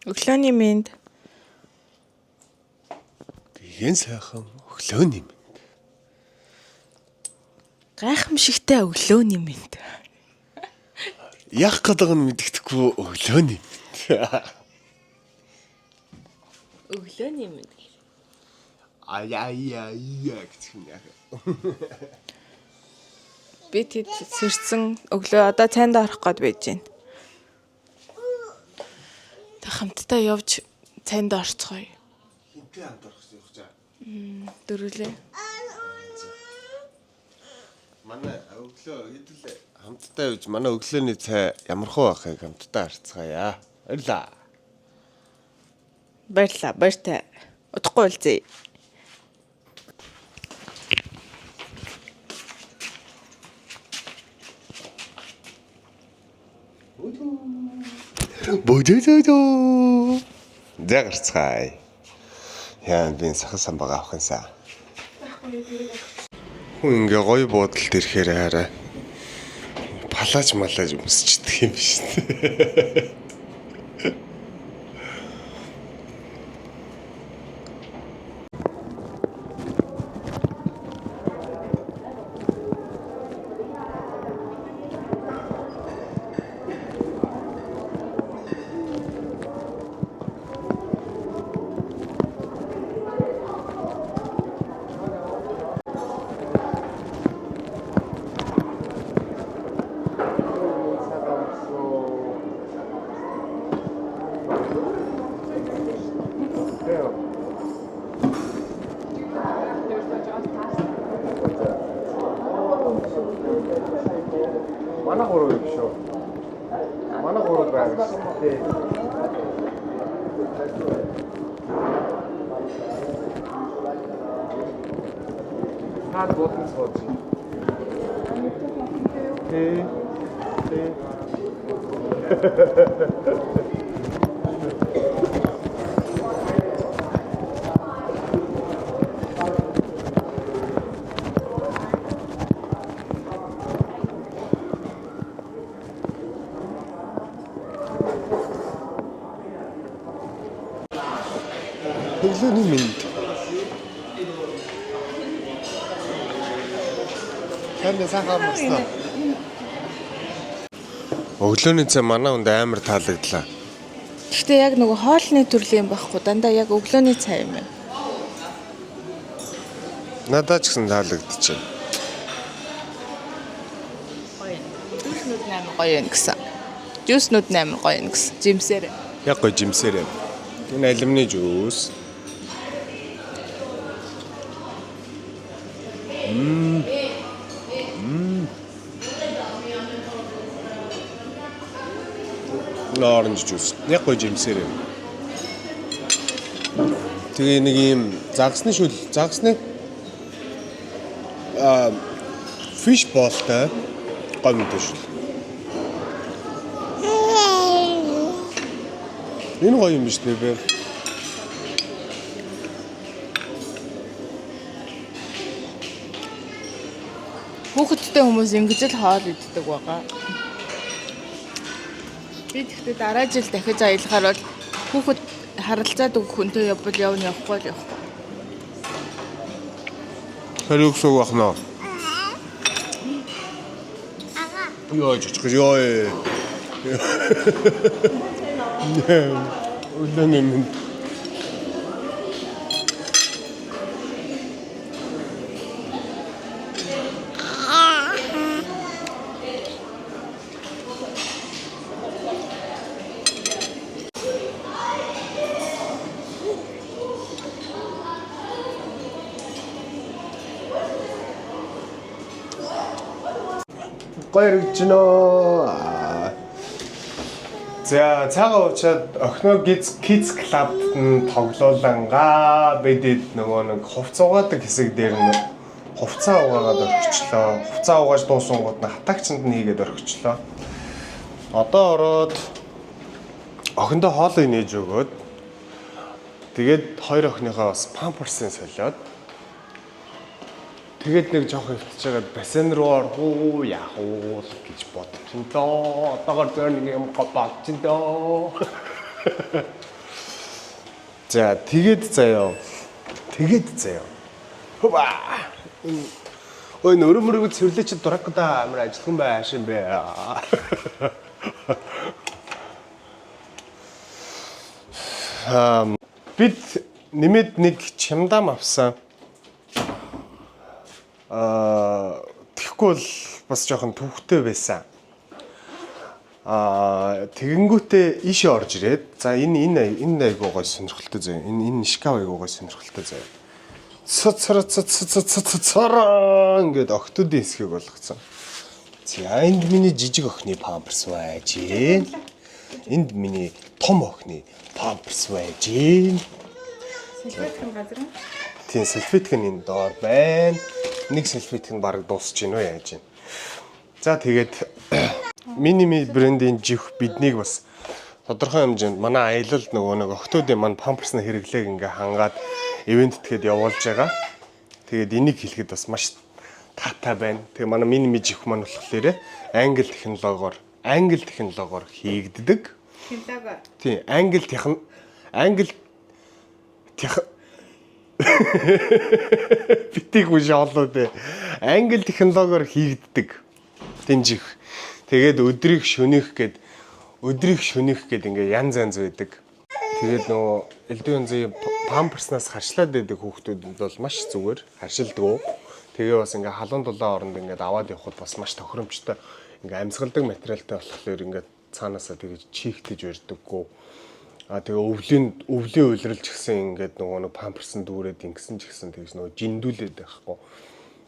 Өглөөний мэнд. Хэн сайхан өглөөний мэнд. Гайхамшигтай өглөөний мэнд. Яах гэдэг нь мэддэхгүй өглөөний мэнд. Өглөөний мэнд. Ая гэж юм яа. Би тэд сэрсэн өглөө одоо цайнд орох гээд байж байна. Та хамтдаа явж цайнд орцгоё. Хинтээ хамт орох гэж явах чаа. Дөрүлээ. Манай өглөө хэдүүлээ хамтдаа явж манай өглөөний цай ямархуу байхыг хамтдаа харцгаая. Баярлаа. Баярлаа, баяртай. Удахгүй уулзъя. Божожоо. Загарцгаая. Яа би сахал самбага авах юмсан. Хүн ингээ гоё буудалд ирэхээр хараа. Палаж малаж өмсчихдээ юм биш үү? Манай гурав юм шүү. Манай гурав байгаа шүү. Тий. Наад бодсон сууж. Тий. Тий. Өглөөний мэнд. Танд сайхан амарсан. Өглөөний цай манай хүнд амар таалагдлаа. Гэхдээ яг нөгөө хоолны төрлийн байхгүй дандаа яг өглөөний цай юм байна. Надад ч гэсэн таалагдчихэв. Жүүснүүд амар гоё юм гэсэн. Жүүснүүд амар гоё юм гэсэн. Жимсээр. Яг гоё жимсээр. Энэ алюминий жуус. Orange juice. Яг гоё жимсээр юм. Тэгээ нэг юм загсны fish ball-тай гоё мэдээ шүү. Энэ гоё юм биш үү бэ? Хүүхэдтэй хүмүүс ингэж л хоол иддэг байгаа. Би тэгтээ дараа жил дахиж аялахаар бол хүүхэд харалцаад өгөх хүнтэй явбал явахгүй л явахгүй. Хариуцсан бахна. Яа ч ёо. Өглөөний мэнд. Гоё иржнөө. За цагаан уучаад охиноо kids club-д нь тоглоулангаа. Бидэд нөгөө нэг хувцас угаадаг хэсэг дээр нь хувцаа угаагаад орхичлоо. Хувцаа угааж дуусангууд нь хатаагчанд нь хийгээд орхичлоо. Одоо ороод охиндоо хоолой нээж өгөөд тэгээд хоёр охиныхоо бас памперсын солиод тэгээд нэг жоох хөвтөж бассейн руу орох уу яах уу гэж бодчихсон доо. Одоогор зөөр нэг юм бодчихсон доо. За тэгээд заяа. Хөөа. Ой нөрмөрөг цэвэрлэж дуракуда амар ажиллах бай хаашин бэ. Бид нэмээд нэг чамдам авсан. Тэгэхгүй бол бас жоохон төвхтэй байсан. Тэгэнгүүтээ ийшээ орж ирээд за энэ айгуу гой сонирхолтой заяа. Энэ шкаф айгуу гой сонирхолтой заяа. Цараа ингээд охтуудын хэсгийг болгоцсон. За энд миний жижиг охины памперс байж гин. Энд миний том охины памперс байж гин. Сэлбэтхэн газар нь. Тийм сэлфитхэн энэ доор байна. Нэг сэлфитхэн бараг дуусч гин үү яаж гин. За тэгээд Minimi брендийн жих биднийг бас тодорхой хэмжээнд манай аялалд нэг охтуудын мань памперсны хэрэглээг ингээ хангаад ивент тэгэхэд явуулж байгаа. Тэгээд энийг хэлэхэд бас маш таатай байна. Тэгээ манай Minimi жих маань болохоор англи технологиор хийгддэг. Технологиор. Тийм, англи битиг үш олоо дээ. Англи технологиор хийгддэг. Тэнжих. Тэгээд өдрийг шөнөх гээд ингээ янз байдаг. Тэгээд нөгөө элдв янзын памперснаас харшлаад байдаг хүүхдүүдэд бол маш зүгээр харшилдаг. Тэгээ бас ингээ халуун дулаан оронд ингээ аваад явхад бас маш тохиромжтой ингээ амьсгалдаг материалтай болохоор ингээ цаанаасаа тэгэж чийгтэж өрдөггүй. Тэгээ өвлийн уйлралч гэсэн ингээд нөгөө памперсэн дүүрээд ингэсэн ч гэсэн тэгж нөгөө жиндүүлээд байхгүй.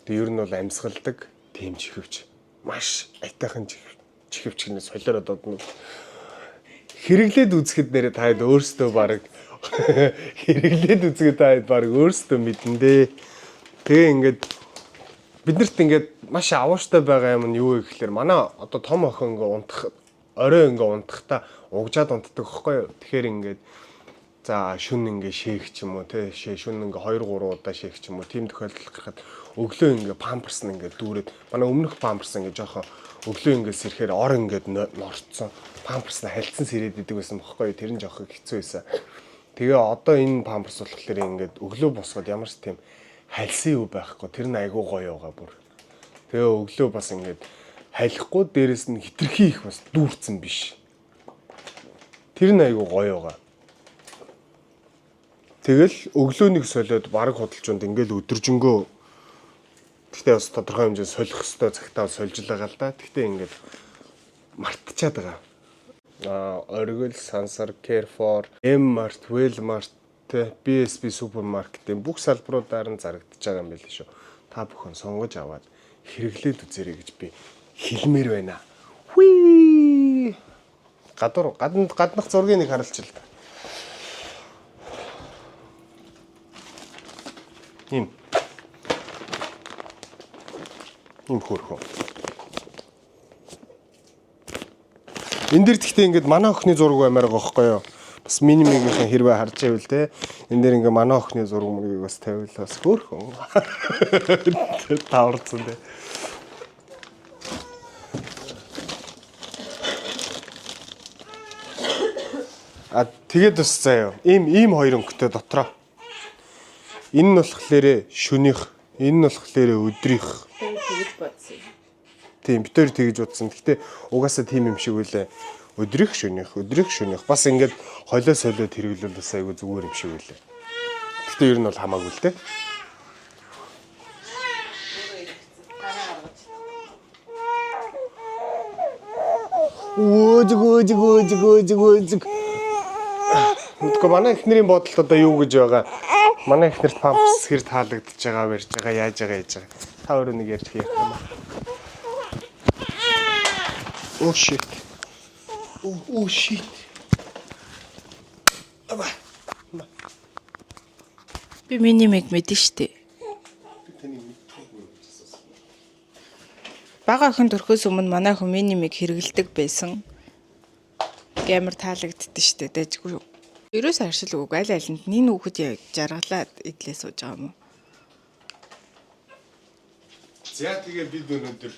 Тэгээ ер нь бол амьсгалдаг тийм чихвч. Маш айтайхан чихвч гэнэ солиороо додно. Хэрэглээд үзэхэд нэрээ таад өөрсдөө баг өөрсдөө мэдэндээ. Тэгээ ингээд биднэрт ингээд маш авууштай байгаа юм нь юу вэ гэхээр манай одоо том охин ингээ унтах орой ингээ унтахта угжаад унтдаг хөхгүй юу. Тэгэхээр ингээд за шүн ингээ шээх ч юм уу те шүн ингээ 2 3 удаа шээх ч юм уу тийм тохиолдол гарахад өглөө ингээ памперс нь ингээ дүүрээд манай өмнөх памперс ингээ жоохон өглөө ингээ сэрхээр ор ингээ норцсон памперс нь хальцсан сэрээд идэг байсан бохоггүй тэр нь жоохон хэцүү байсан. Тэгээ одоо энэ памперс болохоор ингээ өглөө босгоод ямар ч тийм хальсан юу байхгүй тэр нь айгуу гоё байгаа бүр. Тэгээ өглөө бас ингээ хайлахгүй дээрэс нь хитрхи их бас дүүрцэн биш. Тэр нь айгуу гоё байгаа. Тэгэл өглөөнийг солиод бараг худалчунд ингээл өдөржингөө гэхдээ бас тодорхой хэмжээнд солих хөстэй цагтаа сольж байгаа л да. Гэхдээ ингээд мартчихад байгаа. Оргил, Сансар, Carrefour, M-Mart, Walmart, BSB супермаркетын бүх салбаруудаар нь зарагдаж байгаа юм байл шүү. Та бүхэн сонгож аваад хэрэглээд үзээрэй гэж би хэлмээр байна. Хүй! Гаднах зургийг нэг харуулж л да. Им хөөрхөн. Энд дэр тэгтээ ингээд манай охины зураг баймаар байгаа байхгүй юу? Бас Minimi-ийн хэрвээ харж байвал те энэ дэр ингээ манай охины зураг мөргийг бас тавиул бас хөөрхөн. Тааварцсан те. Тэгээд бас заяа. Ийм хоёр өнгөтэй дотроо. Энэ нь болохоор шөнийх, энэ нь болохоор өдрийнх. Тэгж бодсон. Тийм битээр тэгж утсан. Гэхдээ угаасаа тийм юм шиг үлээ. Өдрийнх шөнийх. Бас ингээд холио солиод хэрэглүүл бас айгүй зүгээр юм шиг үлээ. Гэхдээ ер нь бол хамаагүй л дээ. Өөжг. Мэдгүй манай эхнэрийн бодолд одоо юу гэж байгаа. Манай эхнэрт памперс хэр таалагдчихж байгаа, барьж байгаа, яаж байгаа яаж байгаа. Та өөрөө нэг ярьж хийх юм аа. Oh shit. Би Minimi-г мэдэн штэ. Бага охин төрхөөс өмнө манай охин Minimi-г хэрэгэлдэг байсан. Амар таалагддсан штэ дэжгүй. Ерөөс харшилгүй аль алинд нэг хүүхэд жаргалаад идлээ сууж байгаа юм уу? За тэгээ бид өнөөдөр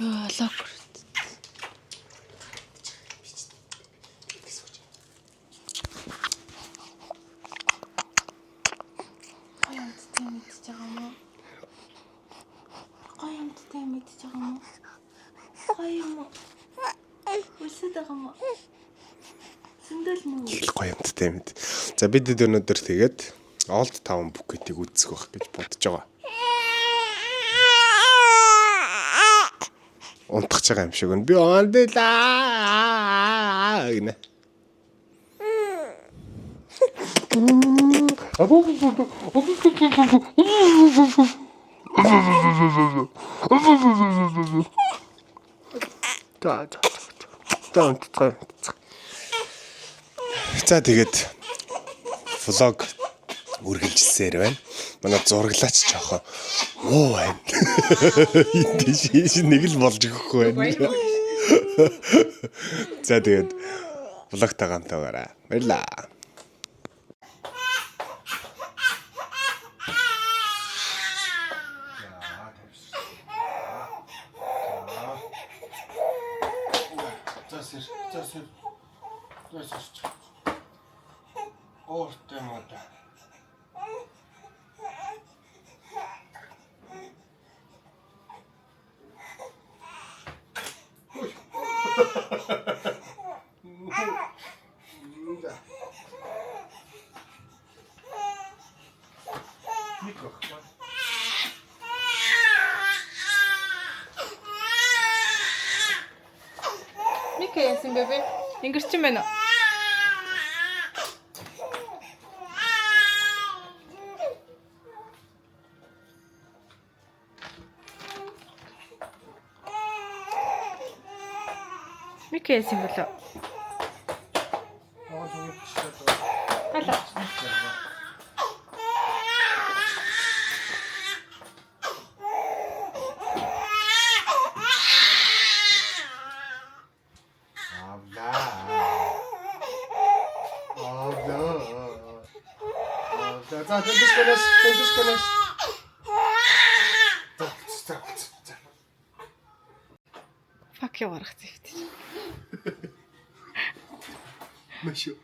Яа лок. байгаа юм. Сэндэл мөн. Их гоё юмтай мэд. За бид өнөөдөр тэгээд Old Town Phuket-ийг үзэх байх гэж бодож байгаа. Унтах байгаа юм шиг байна. Би ондилаа гинэ. За тэгээд влог үргэлжилсээр байна. Манай зураглаач жоохон муу байна. Энд нэг л болж өгөхгүй байна. За тэгээд влогтой гамтаагаарай. Баярлаа. Ортой мода. Мика яасан бэ? Ингэрчин байна уу? Мика яасан болоо? Алаа. За дэвшгэнэс. Fuck юу гарах зэвтэй. Машуу.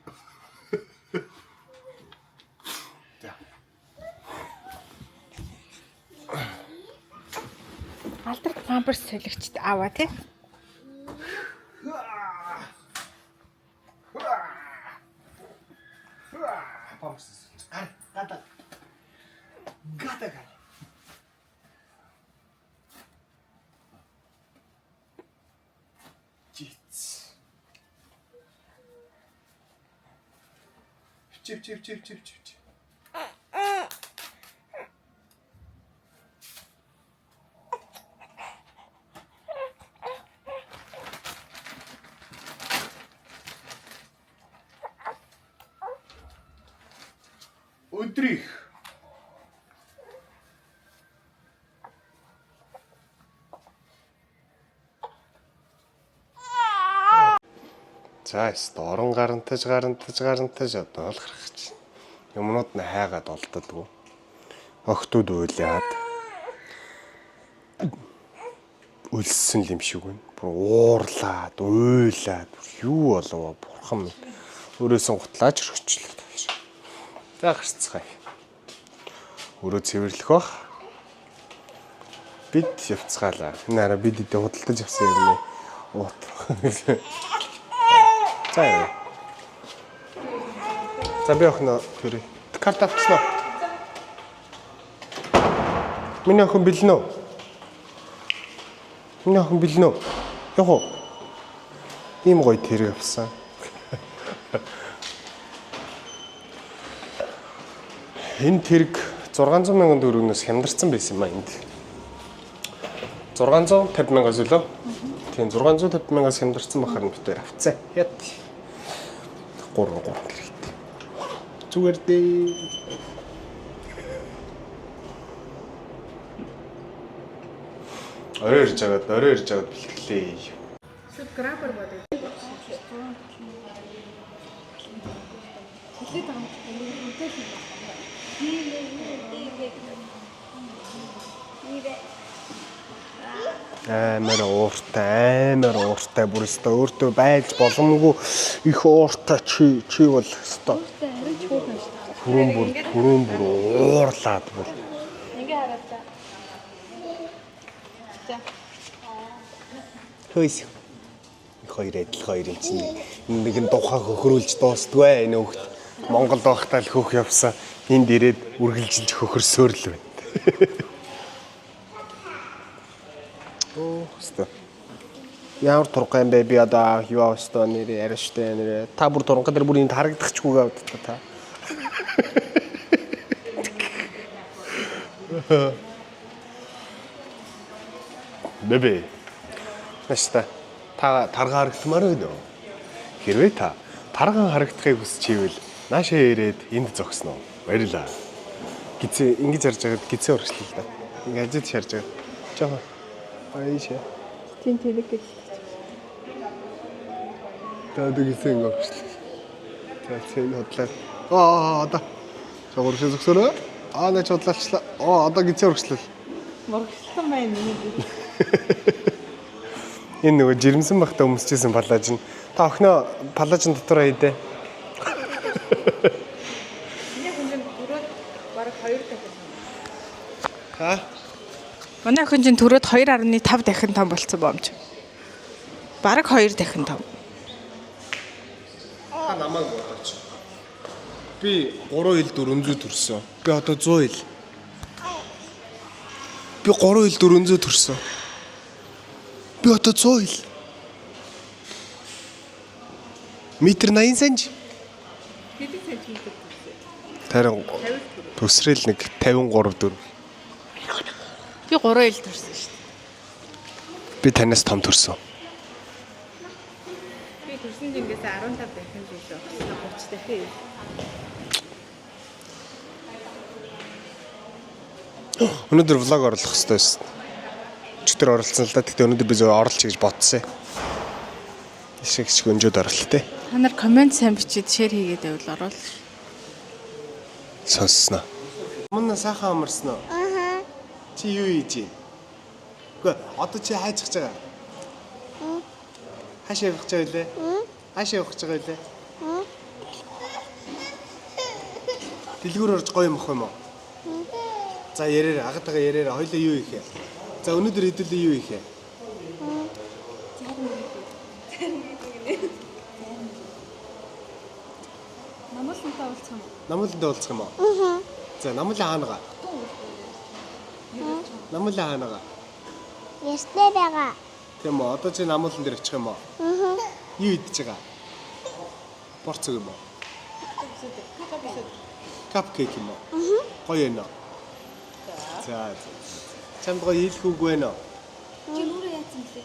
Алдарт памперс солигчд аваа тий. Гата. Жиц. Чип. Өдрих. За орон гарантаж одоо л гарах гэж. Юмнууд нь хайгаад олддоггүй. Охтууд уйлаад. Үлссэн юм шиг байна. Бүр уурлаад, уйлаад юу болов бурхан минь. Өрөөсөн гутлаач өргөчлөө. За гарцгаая. Өрөө цэвэрлэх бах. Бид явцгаалаа. Энэ араа бид идэ худалдаж авсан юм. Уут. За би охно тэр карт авчихсан. Миний охин бэлнэ. Яг уу. Ийм гоё тэр авсан. Энэ тэрэг 600 мянган төгрөгнөөс хямдарсан байсан юм а энд. 650 мянгаас үлээ. Тийм 650 мянгаас хямдарсан бахаар нь битээр авцаа. Яд. 3 хэрэгтэй. Зүгээр дээ. Орой ирж агаад бэлтгэлээ. Скрапер бодё. Амар ууртай бүр өстө өөртөө байж боломгүй их ууртай чи бол өстө хүрэн бүр уурлаад бүр Ингээ хараад та. хөөс хоёр адил хоёр юм чинь нэг нь тухай хөхрүүлж дуустгүй энэ хөхт Монгол байхдаа л хөх явсан энд ирээд үргэлжилж хөхөрсөөр л байна. Оо хэвээ. Ямар тургай юм бэ би одоо юу австаа нэрээ ариштай нэрээ та бүр тургай дээр бүр энд харагдахчгүйгээ авдаа та. Бэбэ. Наста та тарга харагдмаар байна уу? Хэрвээ та тарган харагдахыг хүсч ивэл наашаа ирээд энд зогсно. Баярлаа. Гизээ ингэж харж байгаад гизээ урагшлаа л да. Ингээд ажид шарж байгаа. Жохоо. Аашаа. Тийм тэнэг гэж. Таад гизээ ингэ урагшлаа. Цэцэн хотлаа. Одоо. Жогоршоо зогсороо. Наач бодлаачлаа. Одоо гизээ урагшлаа. Моргослон байна миний. Энэ нөгөө жирэмсэн бахта өмсчихсэн палаж нь. Та охиноо палаж нь дотор хайдэ. Миний хүн төрөөд бараг 2 дахин. Ха? Манай охин чинь төрөөд 2.5 дахин том болцсон боомч. Бараг 2 дахин том. Та намайг бодооч. Би 3 ил 400 төрсөн. Би одоо 100 ил. Би 3 ил 400 төрсөн. Би одоо 100 ил. Метр 80 см. Хэдэн сантиметр? Тарин төсрөл нэг 53 4. Би 3 ил төрсөн шүү дээ. Би танаас том төрсөн. Би төрсөн дэнгээс 15 дахин жилээ. 30 дахин. Өнөөдөр влог оруулах хэрэгтэй байсан. Өчтөр оролцсон л да. Тэгтээ өнөөдөр би зөв оруулах гэж бодсон. Ишиг өнжөөд оролттой. Та нар комент сайн бичиж шеэр хийгээд байвал оруулах. Сонссноо. Мөн сайхан амарсан уу? Аа. Чи юу хийж байна? Үгүй одоо чи хайж хаж байгаа. Хаашаа явах гэж байлаа? Хаашаа явах гэж байлаа? Дэлгүүр орж гоё юм ах юм уу? За ярээр агатгаа ярээр хоёлаа юу хийх вэ? За өнөөдөр хэдүүлээ юу хийх вэ? Намуулантай уулзах юм уу? Намуулантай уулзах юм уу? За намуулан хаанагаа. Намуулан хаанагаа. Ястай байгаа. Тийм үү? Одоо чи намуулан дээр очих юм уу? Юу идэж байгаа? Борцог юм уу? Капкейк юм уу? Гоё юм уу? За. Чамд гоё хэлэх үг байна уу? Чи нүрээ яатсан блэ?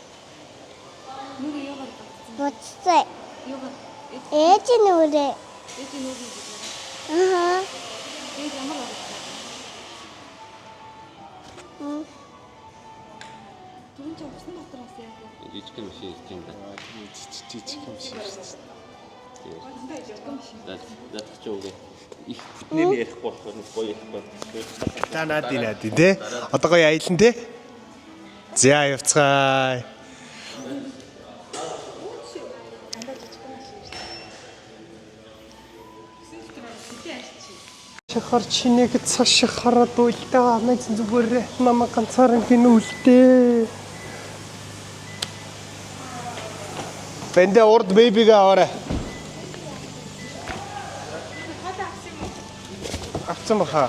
Нүрээ яагаад батсан? Буцтай. Яагаад? Ээж нүрээ. Эцэг нүрээ гэж. Аа. Ээж ямар байна? Түрүүн ч усан дотроос яах вэ? Жижиг юм шиг ирж байна. Жижиг юм шиг шүү дээ. Надад ч үгүй. Их бүтнээр ярихгүй болохоор гоё ярихгүй. Та наад тий. Одоо гоё аялан тий. За явцгаая. Шахар чинийг цааш хараад уйлдаа амиц зүгээр намайг ганцаараа гинүүлдээ. Бэндэ урд бэбигээ аваарай. Авсан баха.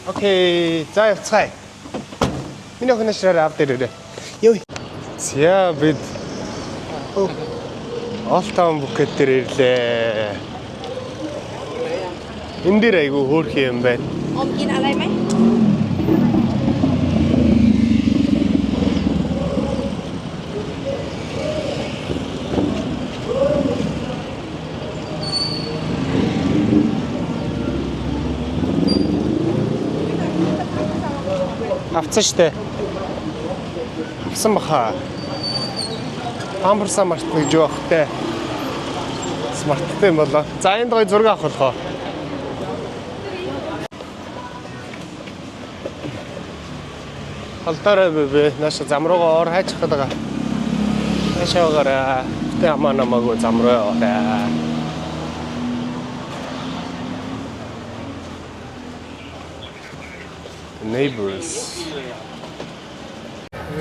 Окей, за явцгаая. Миний охин ширээ ав дээр өрөө. Ёо. За бид Олтаун букет дээр ирлээ. Энэ дээр айгүй хөөрхөн юм байна. Om in alay mai? Авцсан штэ. Авсан баха. Памперса март гэж жоохтой. Смарттай юм болоо. За энд гоё зураг авах болохоо. Халдаараа бибэ нааш зам руугаа ор хайчих гээд байгаа. Наашаагаар тэ амаа намаагүй зам руу ороо. Neighbors.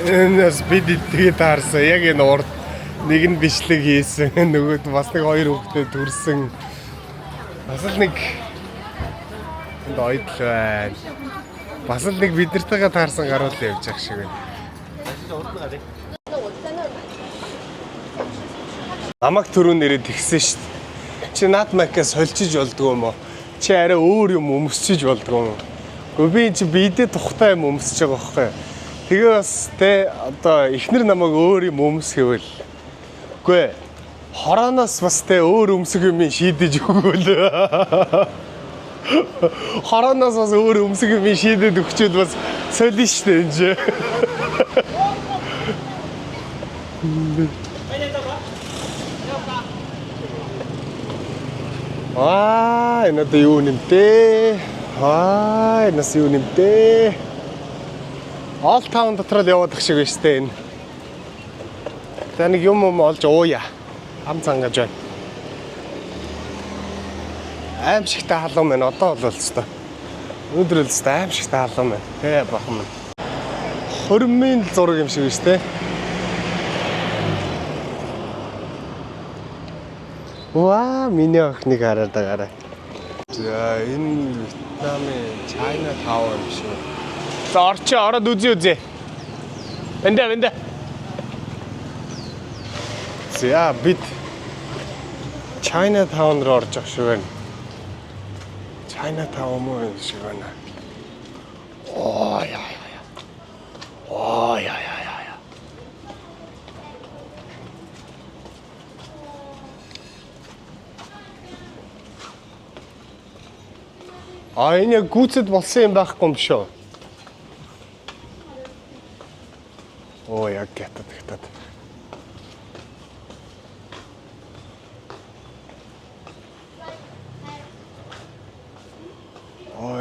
Энэс бид идэгээ таарсан. Яг энэ урд нэг нь бичлэг хийсэн. Нөгөөд бас нэг хоёр хүүхдээ төрсөн. Бас л нэг энд ойдл байна. Бас л нэг биднэртэйгээ таарсан гаруул явж явах шиг байна. Намайг түрүүн нэрээ тэгсэн шүү дээ. Чи над макаас сольчиж болдгоо юм уу? Чи арай өөр юм өмсчиж болдгоо юм уу? Гэхдээ би чи бидэд тухтай юм өмсөж байгаа байхгүй. Тэгээ бас те одоо эхнэр намайг өөр юм өмсгөөл. Үгүй хорооноос бас те өөр өмсөх юм шийдэж өгөөл. Хорооноос бас өөр өмсөх юм шийдэж өгчөөд бас солино шүү дээ энэ чи. Энэ одоо юу нэмтээ? Энэс юу нэмтээ? Old Town дотор л яваад их шиг байна шүү дээ энэ. За нэг юм олж ууя. Ам цангаж байна. Аимшигтай халуун байна. Одоо бол л өстой. Өнөөдөр л өстой аимшигтай халуун байна. Тэ бахан байна. Хормын зураг юм шиг байна шүү дээ. Ваа, миний охиныг хараад байгаарай. За энэ Вьетнамын China Tower юм шиг. За ороод үзье. Бэндэ. За бид China Town руу орж явах шиг байна. China Town муу юм шиг байна. Яа. Энэ гүцэд болсон юм байхгүй юм шүү. Яг гятад.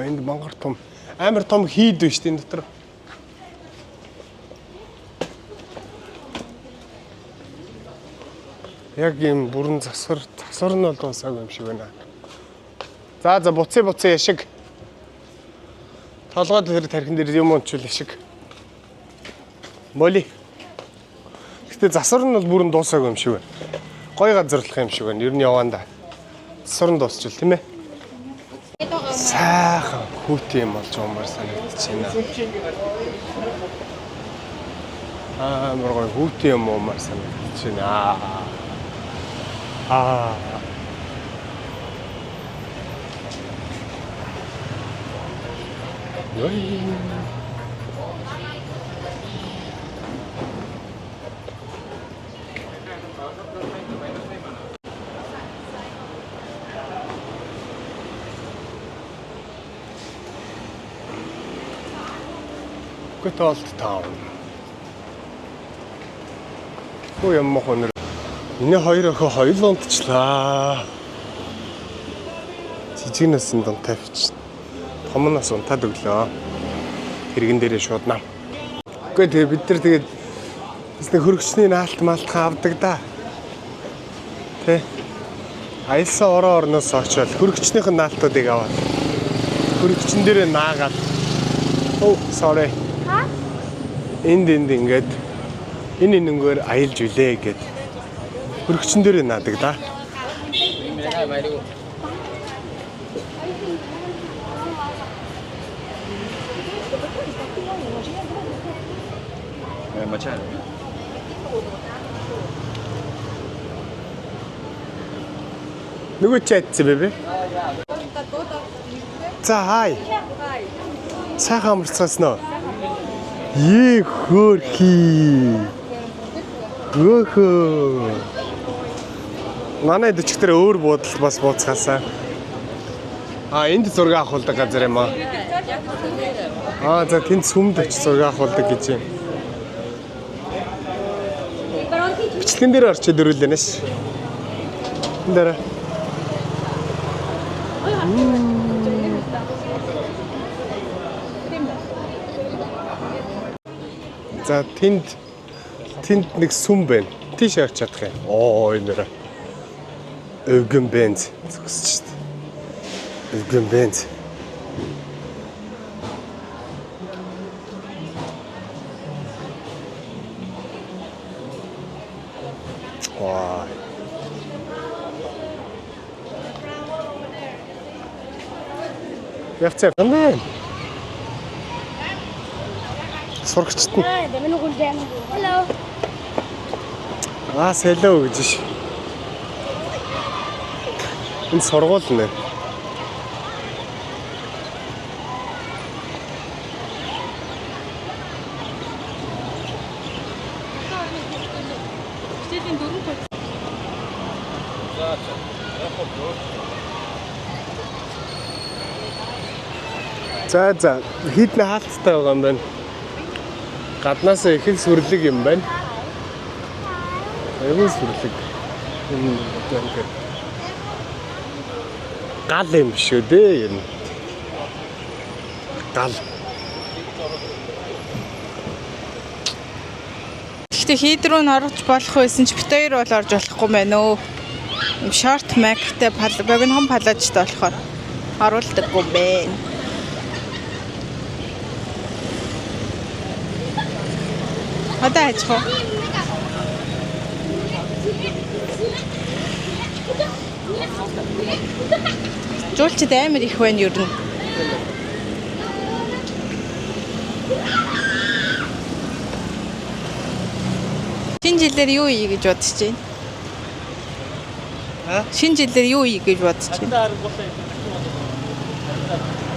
Энд мангар том амар том хийд байна шүү дээ энэ дотор. Яг юм бүрэн засвар нь бол дуусаагүй юм шиг байна. За буцаа яшиг. Толгой дээр тархин дээр юм унчвал яшиг. Моли. Гэтэ засвар нь бол бүрэн дуусаагүй юм шиг байна. Гой газарлах юм шиг байна. Ер нь яваанда. Засвар нь дуусчил тийм ээ. Сайхан хүүтэй юм болж умаар санагдчихэна. Амар гой хүүтэй юм умаар санагдчихэна. Good old town. Хөө юм мохонор. Энэ хоёр охин хоёул унтчлаа. Жижигнээс нь дун тавьчих. Томноос унтаад өглөө. Хэрэгэн дээрээ шууд нам. Үгүй тэгээ бид нар тэгээд нэг хөргөчний наалт малтхан авдаг да. Тэ. Аялсан орноос очоод хөргөчнийх нь наалтуудыг аваад. Хөргөчн дээрээ наагаад. Sorry. Энд ингээд энэ нэгээр аялж үлээ гэд. Хөргөчн дээрээ наадаг да. Нөгөө чатс бэбэ. За хай. Сайхан амарцгасноо. Хөөрхий. Өөхөө. Манай дэчгтэр өөр буудал бас бууцгаасаа. Энд зураг авахулдаг газар юм аа. За тэнд сүмд очиж зураг авахулдаг гэж юм. Бичлэгэн дээр орчод өрүүлэнэш. Энд дараа. За тэнд нэг сүм байна. Тийш явж чадах юм. Энэ нэрэ. Өвгөн бенз зогсож шүү дээ. Өвгөн бенз. Ваа. Яцаа байна. Сурагчт нь. Hello. Hello гэж ш. Энэ сургууль нэ. За хіднэ хаалттай байгаа юм байна. Гаднаас их л сүрлэг юм байна. Аюул сүрлэг. Гал юм шүү дээ юм. Гал. Гэхдээ хийд рүү н орж болох байсан ч бит хоёр бол орж болохгүй мэн өө. Им шорт мактай богинохон палажтай болохоор оруулдаггүй бэ. Одоо ажих уу? Жуулчд амар их байна юу нь. Шинэ жилээр юу ий гэж бодож байна? Шинэ жилээр юу ий гэж бодож байна?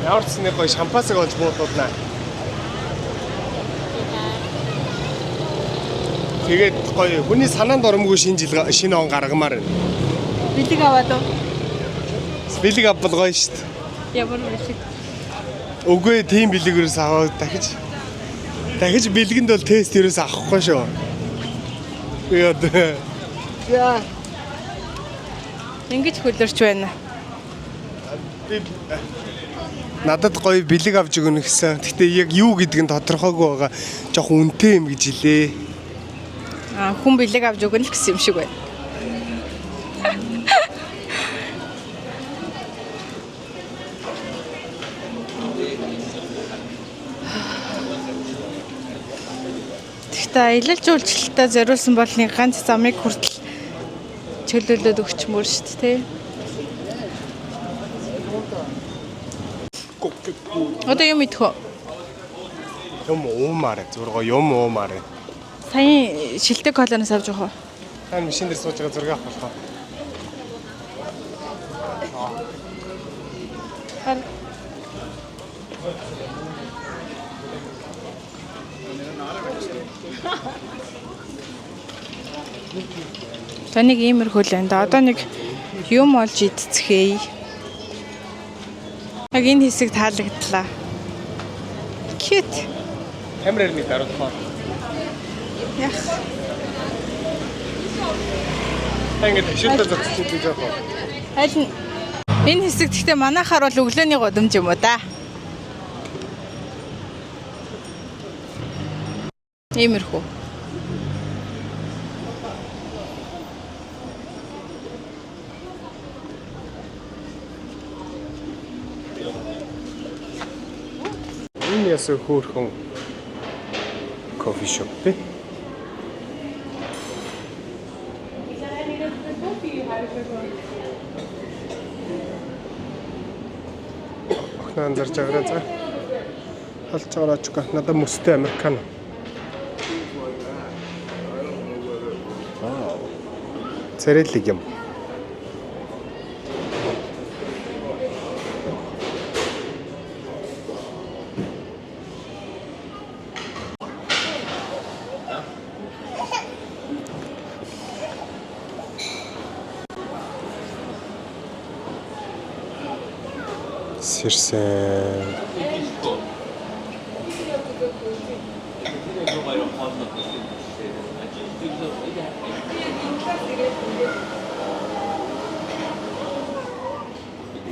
Ямар ч нэг гоё шампасыг олж буулуулнаа. Тэгээд гоё хүний санаанд оромгүй шинэ он гаргамаар байна. Бэлэг аваад уу? Бэлэг авбал гоё шүү дээ. Ямар бэлэг? Үгүй тийм бэлэг ерөөс аваад дахиж бэлгэнд бол тест ерөөс авахгүй шүү. Яа. Ингэж хөлөрч байна. Надад гоё бэлэг авч өгнө гэсэн. Гэтэ яг юу гэдг нь тодорхойгүй байгаа. Жох үнэтэй юм гэж хэлээ. Хүн бэлэг авч өгнө л гэсэн юм шиг байна. Гэхдээ аялал жуулчлалтаа зориулсан бол нэг ганц замыг хүртэл чөлөөлөд өгчмөр шүү дээ. Одоо юм идэх үү? Юм уумаар зургаа юм уумаар. Саяын шилдэг колоноос авч явах уу? Хан машин дээр сууж байгаа зураг авах болов. Харин Таныг иймэрхүү л байна да. Одоо нэг юм олж идцгээе. Яг энэ хэсэг таалагдлаа. Cute. Камераар нэг даруулах. Яах. Ингээд хөшөлтөд зогсчих гэж байгаа. Аль нь энэ хэсэг гэхдээ манайхаар бол өглөөний годомж юм уу да. Иймэрхүү. Энэ ясаа хөөрхөн кофе шоп бэ? Охноо анзарч байгаа за. Халж байгаа ч гэх надад мөстэй американо. Вау. Царайлаг юм. Сэрсэн.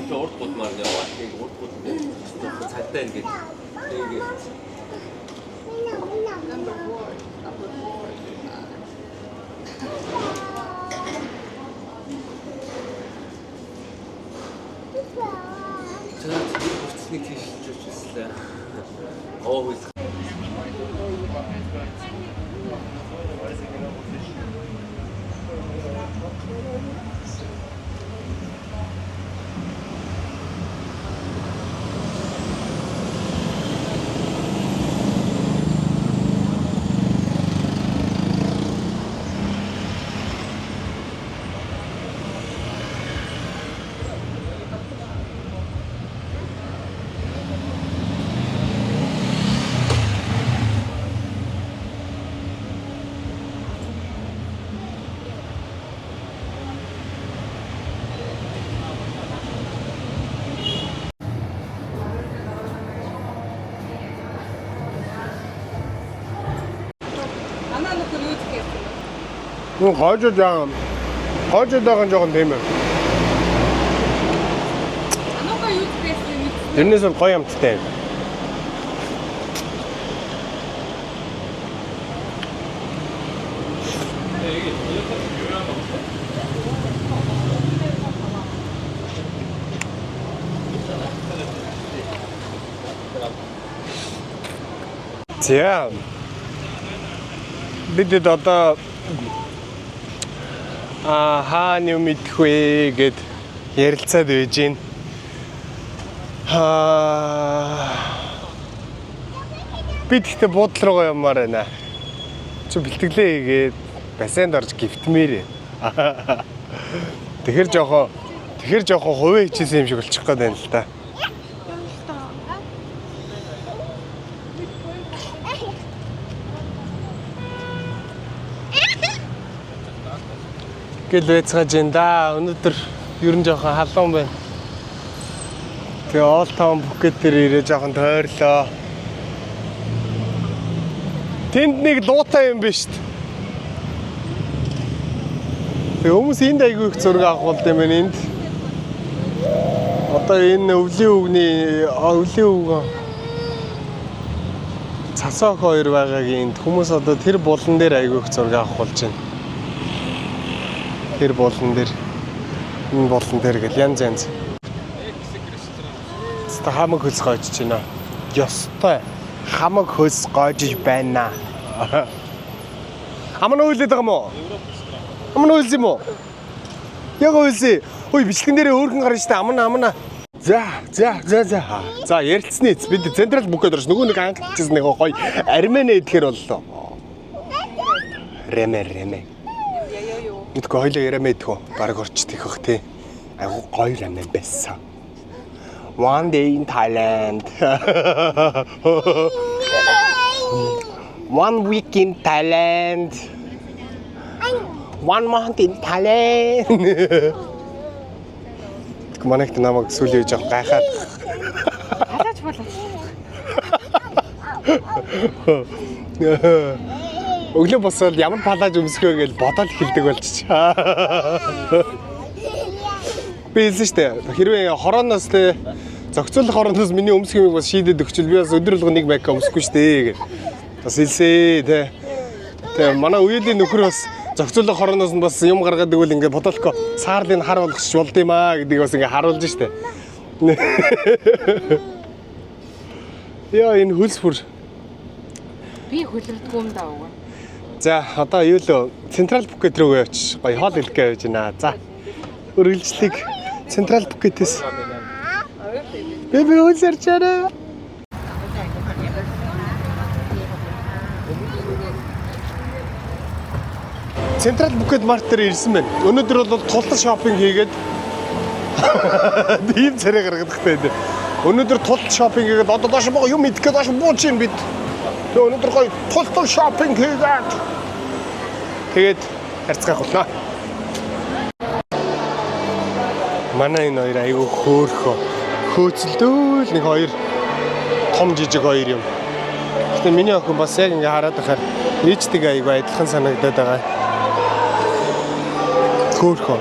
Урд гудмаар яваад тийм урд гудмаар цагдаа ингээд тэгээд нэг тийшэлж үзлээ. Always Гойжодагаан жоохон тийм ээ. Тэрнээс бол гоё амттай. За. Бид одоо хаана юм мэдхгүй гэд ярилцаад байж гин. Бид ихтэй буудлын руугаа ямаар байна. Чи бэлтгэлээ хийгээд бассейнд орж гифтмээр. Тэгэхэр жоохон хувийн хичээсэн юм шиг болчих гээд байна л да. Гэл байцгааж энэ да. Өнөөдөр ер нь жоохон халуун байна. Тэгээ Old Town Phuket дээр ирээ жоохон тойрлоо. Тэнд нэг луутай юм биш үү? Тэгээ хүмүүс энд айгүй их зураг авах болд юм байна энд. Одоо энэ өвлийн үг цасаах хоёр байгаагийн энд хүмүүс одоо тэр булан дээр айгүй их зураг авах болж байна. Тэр болон дээр энэ болон дээр гэл янз янз. Та хамаг хөлс гоожж байна. Ёстой хамаг хөлс гоожж байна. Амна үйлээд байгаа юм уу? Амна үйлс юм уу? Яг үйлсээ. Ой бичлэгэн дээрээ өөрхөн гарна штэ амна. За ярилцсны бид Централ Phuket орж нөгөө нэг англичсэн нэг гоё армэн эдгээр боллоо. Ремэ. Мэдгүй хоёлоо ярэмэдгөө баг орчдгийх бах тий. Айгу гоё рамен байсан. One day in Thailand. One week in Thailand. One month in Thailand. Манайх намайг сүлээ жоох гайхаад. Халаач болоо. Өглөө босоод ямар палаж өмсгөө гэж бодоод эхэлдэг болчих. Би хэлсэн штэ хэрвээ хорооноос те зохицуулах хорооноос миний өмсөх юмыг бас шийдээд өгчл би бас өдөр болгоо нэг байка өмсөхгүй штэ гэж. Бас хэлсээ те. Тэгээ манай үеийн нөхөр бас зохицуулах хорооноос нь бас юм гаргаад игэл ингээ бодолко саарлын хар болгоч болд юм аа гэдгийг бас ингээ харуулж штэ. Яа энэ хөлсвөр. Би хөлөрдгөө юм даа уу. За одоо юу л Централ Phuket рүү явчих. Гоё хоол хэлгээ явж байна. За. Үргэлжлэх Централ Phuket-с. Би үлсэрчээрээ. Централ Phuket Mart дээр ирсэн байна. Өнөөдөр бол тултал шопинг хийгээд ийм царай гаргах хэрэгтэй. Өнөөдөр тултал шопинг хийгээд одоо доош юм идэх гэж доош бууж ийн бид. Өнөөдөр гоё тултал шопинг хийгээд тэгээд харьцах болно. Манай энэ хоёр айгүй хөөхөө. Хөөцөлдөөл нэг хоёр том жижиг хоёр юм. Гэтэ миний охин бас яг ингээ хараад байхаар ээжтэйгээ айгүй адилхан санагдаад байгаа. Хөөхөө.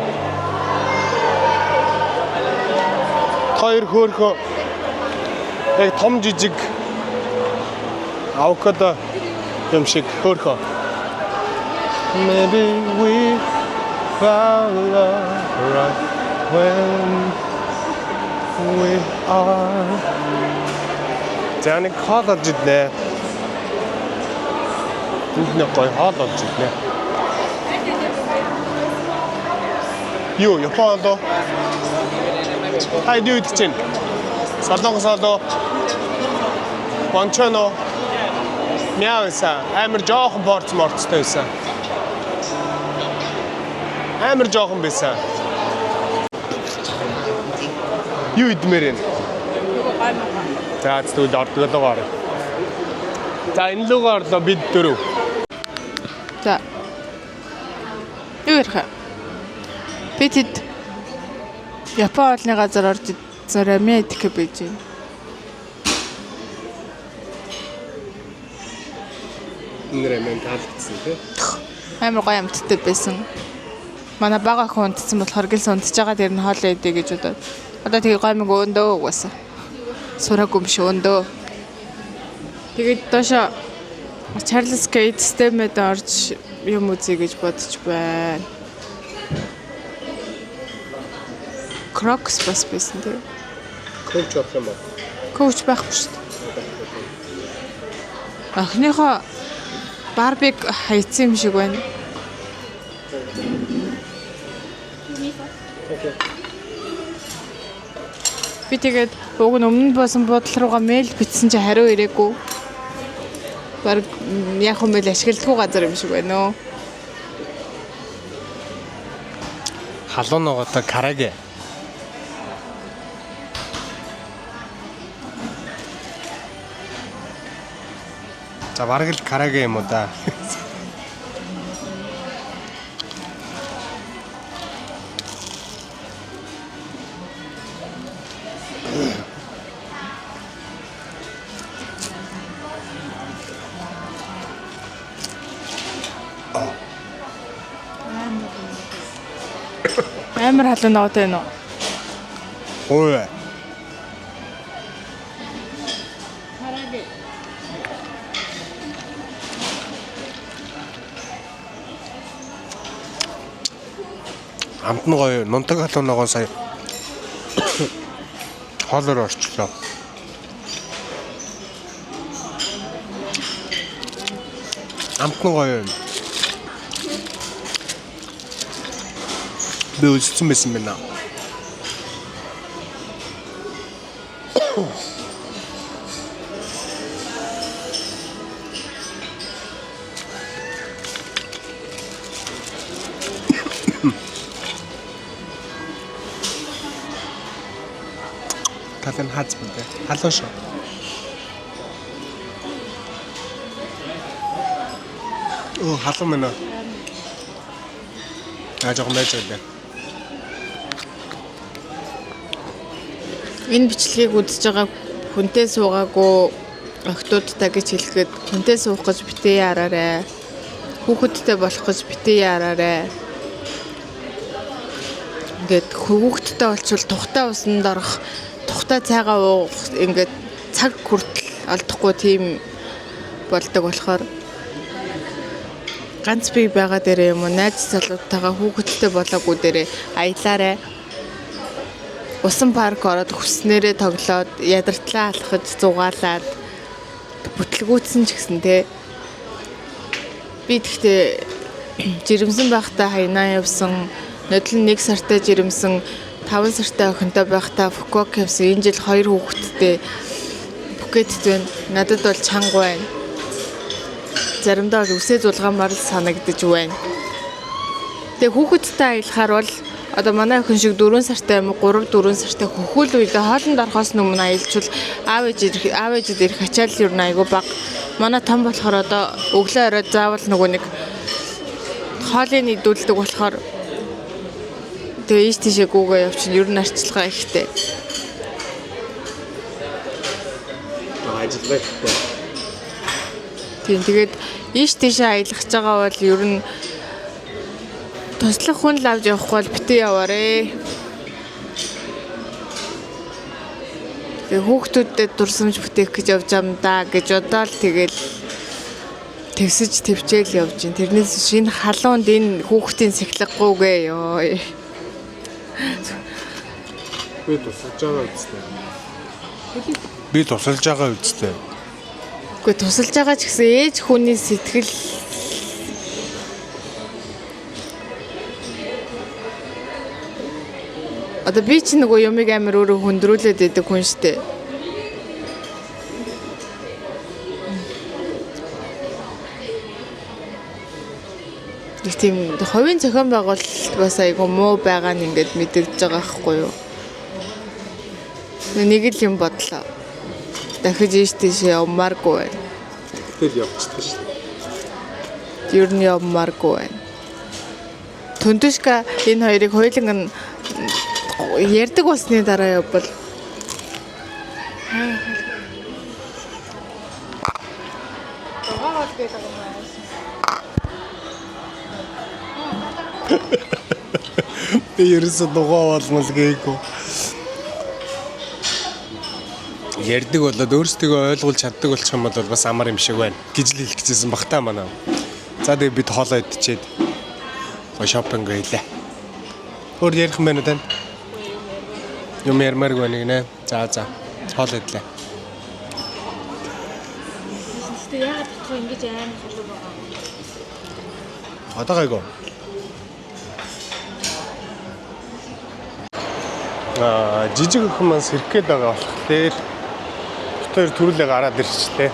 Хоёр хөөхөө. Яг том жижиг авокадо юм шиг хөөхөө. Maybe we found love right when we are. Тэний хоолож иднэ. Энд нэг гоё хоолож иднэ. Юу, Японд оо. Хайд юу идэж чинь? Солонгосоо. Вончоно. Мяуса. Амар жоохон морцтой байсан. Амар жоохон байсан. Юу идмээр юм? За тэгвэл ордголоор. За энэ лугаар л бид дөрөв. За. Юу ярих вэ? Би тэд Япон олны газар орж зарамяа идэх байж байна. Нэрээ мэн таалагдсан тий. Амар гоё амттай байсан. Манай бага охин унтсан болохоор гэл унтж байгаа тэр нь хоолоо идэ гэж бодоод. Одоо тэгээ гоё мэг өөндөө угаасаа. Сураагүй юм шиг өөндөө. Тэгээд доошо Чарльз Кейт системэд орж юм үзье гэж бодож байна. Крокс бас байсан тий. Коуч авах юм уу? Коуч байхгүй шүү дээ. Охиныхоо Барбиг хайцсан юм шиг байна. Би тэгээд уг нь өмнө боосон бодол руугаа мэйл бичсэн чи хариу ирээгүй. Бараг яг юм мэйл ашигладгүй газар юм шиг байна өө. Халуун ногоотой караге. За бараг л караге юм уу да. Амар халуун ногоотой байна уу? Ой. Амт нь гоё, нунтаг халуун ногоон сая хоолоор орчлоо. Амт нь гоё юм. Би үзсэн байсан байна. Талын хаац бод. Халуун шүү. Оо, халуун мэнэ. Ажиг байж байлаа. Энэ бичлэгийг үзэж байгаа хүнтэй суугаагүй охтуудтай гэж хэлэхэд хүнтэй суух гэж битээ яраарэ. Хүүхэдтэй болох гэж битээ яраарэ. Ингээд хүүхэдтэй болчвол тухтай усанд орох, тухтай цайгаа уух ингээд цаг хүртэл олдохгүй тийм болдог болохоор ганц бие байгаа дээрээ юм уу найз залуутайгаа хүүхэдтэй болоогүй дээрээ аялаарэ. Усан парк ороод хүснээрээ тоглоод ядартлаа алхаж зугаалаад бүтлгүүцсэн ч гэсэн те. Би тэгтээ жирэмсэн байхдаа хаянаа явсан, нодлон 1 сартай жирэмсэн, 5 сартай охинтой байхдаа Фукуок явсан. Энэ жил 2 хүүхэдтэй Пукетэд байна. Надад бол чанга байна. Заримдаа үсээ зулгаамаар л санагдаж байна. Тэгээ хүүхэдтэй аялахаар бол одоо манай охин шиг 4 сартай юм уу 3-4 сартай хөхүүл үедээ хоолнд орохоос өмнө аялчвал аав ээжэд ирэх ачаал юу айгу баг. Манай том болохоор одоо өглөө оройд заавал нөгөө нэг хоолыг идүүлдэг болохоор тэгээ ийш тийшээ гүүгээ явчихна. Ер нь арчилгаа ихтэй. Ажиллах хэрэгтэй. Тийм тэгээд ийш тийшээ аялах байгаа бол ер нь туслах хүн л авч явахгүй бол битээ яваарэ. Тэгээ хүүхдүүдэд дурсамж бүтээх гэж явж ам да гэж бодоод тэгэл тэгсэж твчээл явж гин. Тэрнээс шинэ халуунд энэ хүүхдийн сахилгагүйгээ ёо. Би тусалж байгаа үстэй. Би тусалж байгаа үстэй. Гэхдээ тусалж байгаа ч гэсэн ээж хүний сэтгэл Одоо би ч нөгөө юмыг амар өөрөө хөндрүүлээд байдаг хүн штэ. Тийм хувийн зохион байгуулалт бас айгу муу байгаа нь ингээд мэдэгдэж байгаа байхгүй юу? Нэг л юм бодлоо. Дахиж ийш тийш явмааргүй байна. Тэгэл явчихдаг шүү. Ер нь явмааргүй байна. Түндэшка энэ хоёрыг хоёуланг нь ярьдаг болсны дараа явбал Би ерөөсө дугаа болмол гээгүй. Ярддаг болоод өөрсдөө ойлгуулж чаддаг болчих юм бол бас амар юм шиг байна. Гэж л хэлэх гэжсэн багтаа манаа. За тэгээ бид хоолоо идчихэд гоо шопинг хийлээ. Өөр ярих юм байна уу тань? Юм ярмааргүй байна гинэ. За хоолоо идлээ. Гэхдээ яагаад бодох ингэж амар холбоо байгаа юм? Одоо гайгүй. Жижиг охин маань сэрх гээд байгаа болохоор хоёр төрүүлээ гараад ирчихлээ.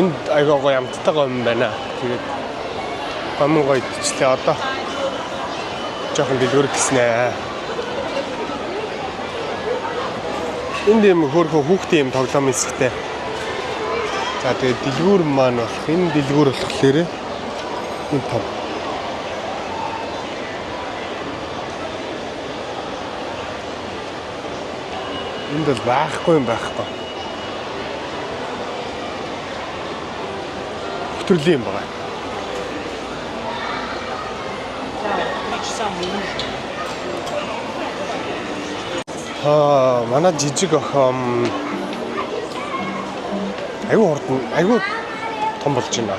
Энд айгаа гоё амттай гом байна. Тэгээд гомн гоё идчихлээ. Одоо жоохон дэлгүүр гиснэ. Энд юм хөөрхөн хүүхдийн юм тоглоом хэсэгтэй. За тэгээд дэлгүүр маань болох энэ дэлгүүр болохоор энэ том. Энд бол байхгүй юм байхгүй. Төрлийн юм байна. Манай жижиг охин айгүй том болж байна.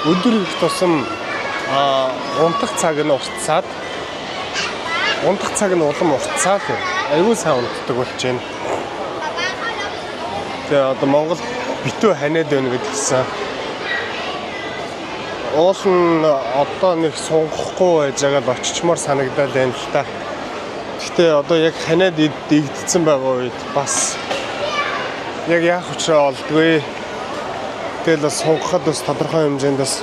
Өдөр их тусам унтах цаг нь уртсаад улам уртсаад айгүй сайн унтдаг болж байна. Тэгээ одоо Монгол битүү ханиад байна гэдгийгсэн. Уул нь одоо нэг сунгахгүй байж байгаад очичмоор санагдал байна л та. Гэхдээ одоо яг ханиад дэгдсэн байгаа үед бас яг яах учраа олдгүй. Тэгэл бас сунгахад бас тодорхой хэмжээнд бас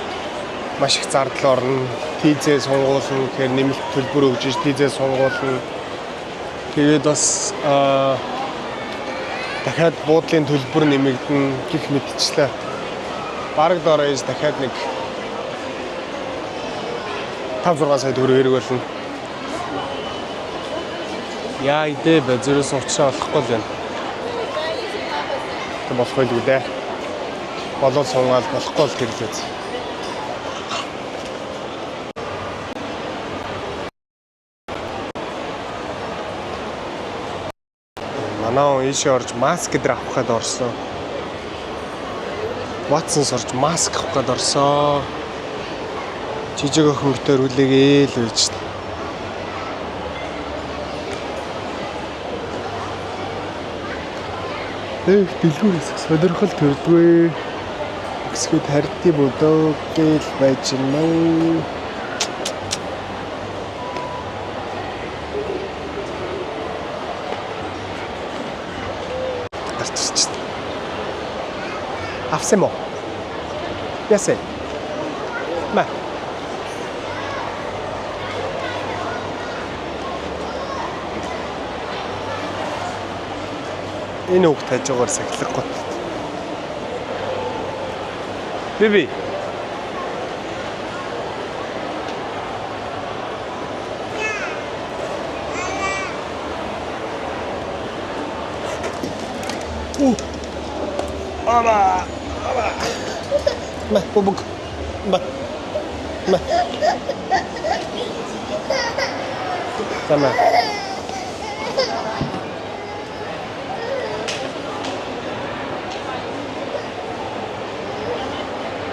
маш их зардал орно. Тийзээ сунгуулна гэхээр нэмэлт төлбөр өгж тийзээ сунгуулна. Тэгээд бас дахиад буудлын төлбөр нэмэгдэн гэх мэтчлээ. Бараг доороо ийж дахиад нэг 5-6 сая төгрөг хэрэг болно. Яа идэ базарс уучраа болохгүй л байна. Тэг болохгүй л үү. Болол сунгаал болохгүй л гэрлээ. Манай ийшээ орж маск дээр авах гээд орсон. Ватсонс орж маск авах гээд орсон. Жижиг охин битээр үлээгээл байж. Дэлгүүр хэсэг сонирхол төрдгөө. Хэсгүүд харьдсан бөдөө гээл байж нөө. Авсан мó. Ясэ. Мэ. Энэ үг тажгаар сахилахгүй. Биби. Aba. Mẹ, bubuk. Mẹ. Sama.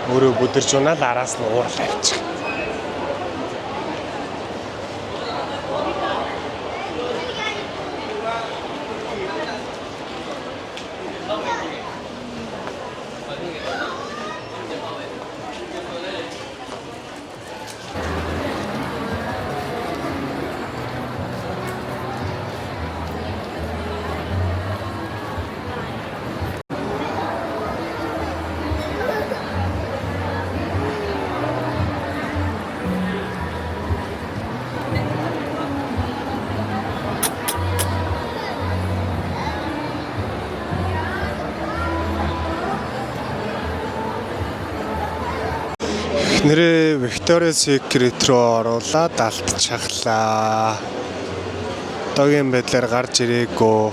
Өөрөө бүдэрч унаад араас нь уурлаа явчих. Эхнэрээ Victoria's Secret руу оруулаад алдчихлаа. Одоогийн байдлаар гарч ирээгүй.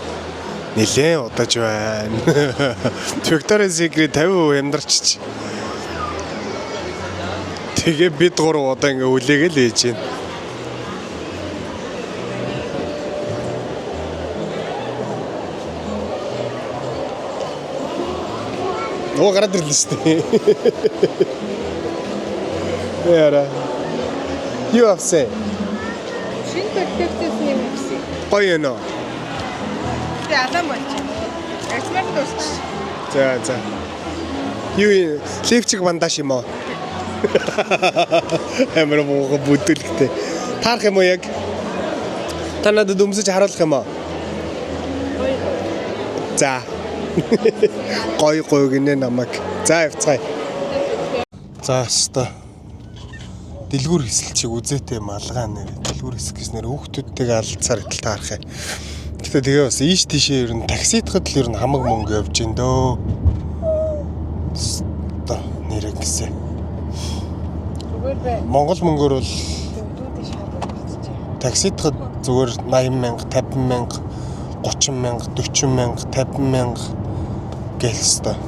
Нилээн удаж байна. Victoria's Secret 50% ямдарч. Тэгээ бид 3 удаа ингээ үлээгээл ээж байна. Оо гараад ирлээ шүү дээ. Яра. Юу авсан? Шинэ төлөвлөсөн юм гэсэн. Гоё нөө. Тэгээ алан болчих. Эксперт дуусч. За. Юу левчиг бандаж юм уу? Амар муу бүдэлтэй. Таарах юм уу яг? Та надад өмсөж харуулах юм уу? За. Гой гинэ намайг. За явцгаая. За өстө. Дэлгүүр хэсэл чиг үзээтэй малгай нэр. Дэлгүүр хэсэг гэснээр хүүхдүүдтэйгээ алцаар идэл таарах юм. Гэтэ тэгээ бас ийш тийшээ ер нь таксидхад л ер нь хамаг мөнгө явж ин дөө. Өстө нэрэ гэсэн. Монгол мөнгөөр бол таксидхад зүгээр 80,000, 50,000, 30,000, 40,000, 50,000 гэлстэй.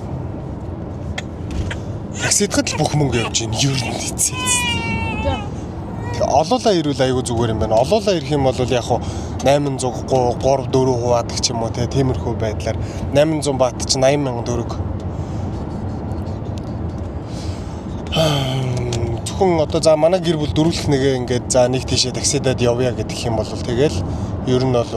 Таксидхад л бүх мөнгө явж ийн ер нь эцээ. Тэгээ олоолаа ирүүл айгу зүгээр юм байна. Олоолаа ирэх юм бол яг хуу 800 3 4 хуваадаг ч юм уу тиймэрхүү байдлаар 800 бат ч 80,000 төгрөг. Зөвхөн одоо за манай гэр бүл дөрвөлх нэгэ ингээд за нэг тийшээ таксидад явъя гэдэг юм бол тэгэл ер нь бол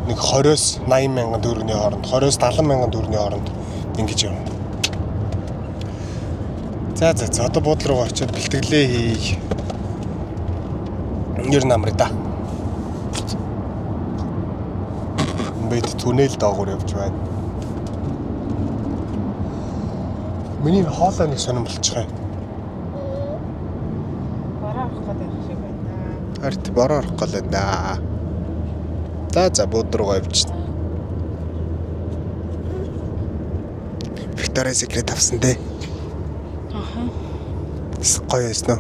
нэг 20-с 80,000 төгрөгийн хооронд 20-с 70,000 төгрөгийн хооронд ингэж явна. За одоо буудлын руу очиод бэлтгэлээ хий. Ер нь амраа да. Бид түнэл доогуур явж байна. Миний хоолой нэг сонирм болчихгоо. Бараа авах гэдэг шиг байна. Арт бараа авах гол да. За буудлын руу явж. Victoria's Secret авсан дээ. Аха. Гоё яснаа.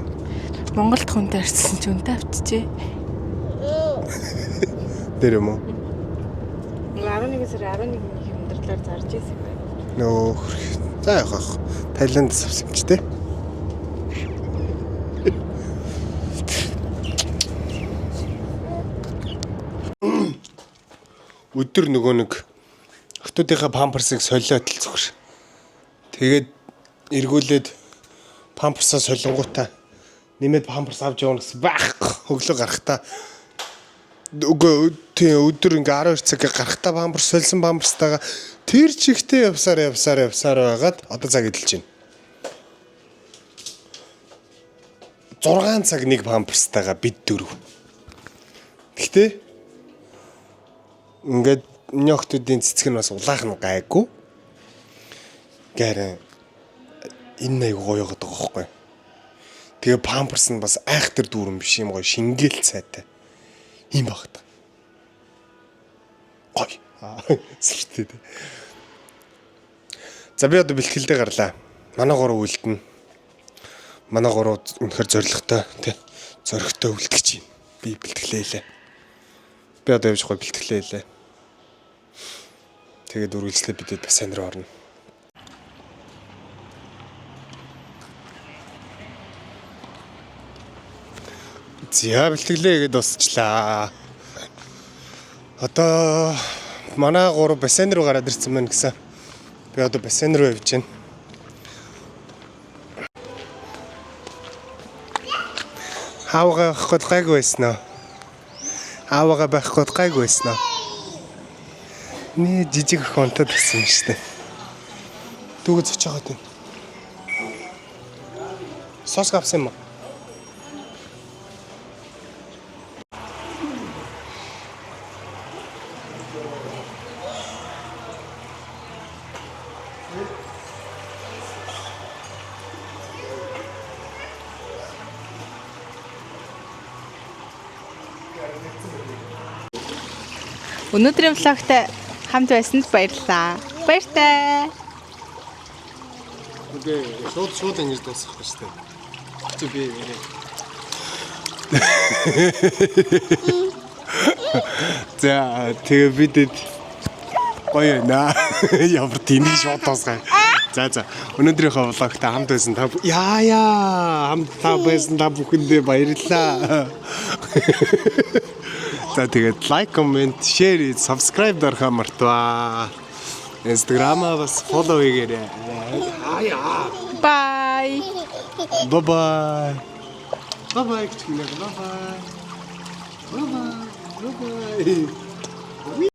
Монголд хүнтэй арчсан ч үнтэй авчижээ. Тэр юм уу? 11 сарын 11-ний өндөрлөөр зарж ирсэн байна. Нөө. За яах. Тайланд авсан юм ч дээ. Өдөр нөгөө нэг охтуудынхаа памперсыг солиод л зөвхөр. Тэгээд эргүүлээд памперсаа солингуудаа нэмээд памперс авч явна гэсэн байхгүй. Хөглөө гарахтаа өдөр ингээ 12 цаг гарахтаа памперс солисон памперстайгаа тэр чигтээ явсаар байгаад одоо цаг эдэлж байна. 6 цаг нэг памперстайгаа бид дөрөв. Гэхдээ ингээд нөхдөдийн цэцэг нь бас улаахан гайгүй. Гэрэн энэ аяг гоё байгаа байхгүй. Тэгээ памперс нь бас айхтар дүүрэн биш юм гоё шингээл цайтай. Ийм багт. Гоё. Сэртэй. За би одоо бэлтгэлдээ гарлаа. Манай гурав үлдэнэ. Манай гурав үнэхээр зоригтой тий. Зоригтой үлдэж байна. Би бэлтгэлээ. Би одоо явж гоё бэлтгэлээ. Тэгээд үргэлжлээд бидэд бас сайн руу орно. За бэлтгэлээ гээд дуусчлаа. Одоо манай гурав бассейн руу гараад ирсэн байна гэсэн. Би одоо бассейн руу явж байна. Хавга авахгүй гайгүй байсан уу? Хавга байхгүй гайгүй байсан уу? Ни жижиг хонтод гэсэн юм шүү дээ. Дүүгээ зоч байгаа тийм. Сос гавсан юм уу? Өнөөдрийн влогт хамт байсанд баярлалаа. Баяртай. Шууд ингэж дуусгах ба штэ. to be. За тэгээ бидэд гоё наа. Ямар тэнэг шууд тоосгоо. За өнөөдрийнхөө влогтой хамт байсан та хамт та байсан та бүхэндээ баярлалаа. За тэгээд лайк, коммент, share, subscribe дарахаа мартваа. Instagram-аа бас follow хийгээрэй. Bye. Bye. Bye. Bye. Bye.